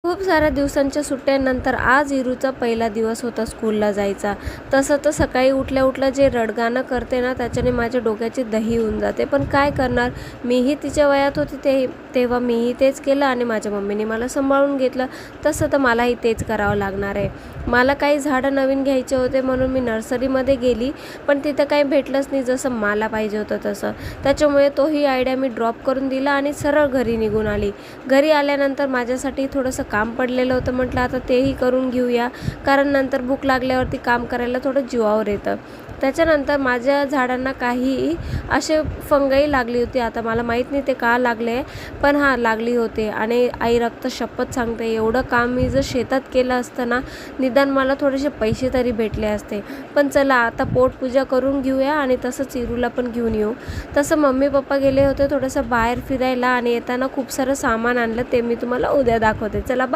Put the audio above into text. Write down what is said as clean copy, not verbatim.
खूप साऱ्या दिवसांच्या सुट्ट्यानंतर आज इरूचा पहिला दिवस होता स्कूलला जायचा. तसं तर सकाळी उठल्या उठल्या जे रडगाणं करते ना, त्याच्याने माझ्या डोक्याची दही होऊन जाते. पण काय करणार, मीही तिच्या वयात होती तेव्हा मीही तेच केलं आणि माझ्या मम्मीने मला सांभाळून घेतलं. तसं तर मलाही तेच करावं लागणार आहे. मला काही झाडं नवीन घ्यायचे होते म्हणून मी नर्सरीमध्ये गेली, पण तिथं काही भेटलंच नाही जसं मला पाहिजे होतं तसं. त्याच्यामुळे तोही आयडिया मी ड्रॉप करून दिला आणि सरळ घरी निघून आली. घरी आल्यानंतर माझ्यासाठी थोडंसं काम पडलेलं होतं. म्हटलं आता तेही करून घेऊया, कारण नंतर भूक लागल्यावरती काम करायला थोडं जीवावर येतं. त्याच्यानंतर माझ्या झाडांना काही असे फंगई लागली होती. आता मला माहीत नाही ते का लागले, पण हां लागली होती. आणि आई रक्त शपथ सांगते, एवढं काम मी जर शेतात केलं असतं ना, निदान मला थोडेसे पैसे तरी भेटले असते. पण चला आता पोटपूजा करून घेऊया आणि तसंच इरूला पण घेऊन येऊ. तसं मम्मी पप्पा गेले होते थोडंसं बाहेर फिरायला आणि येताना खूप सारं सामान आणलं, ते मी तुम्हाला उद्या दाखवते. चला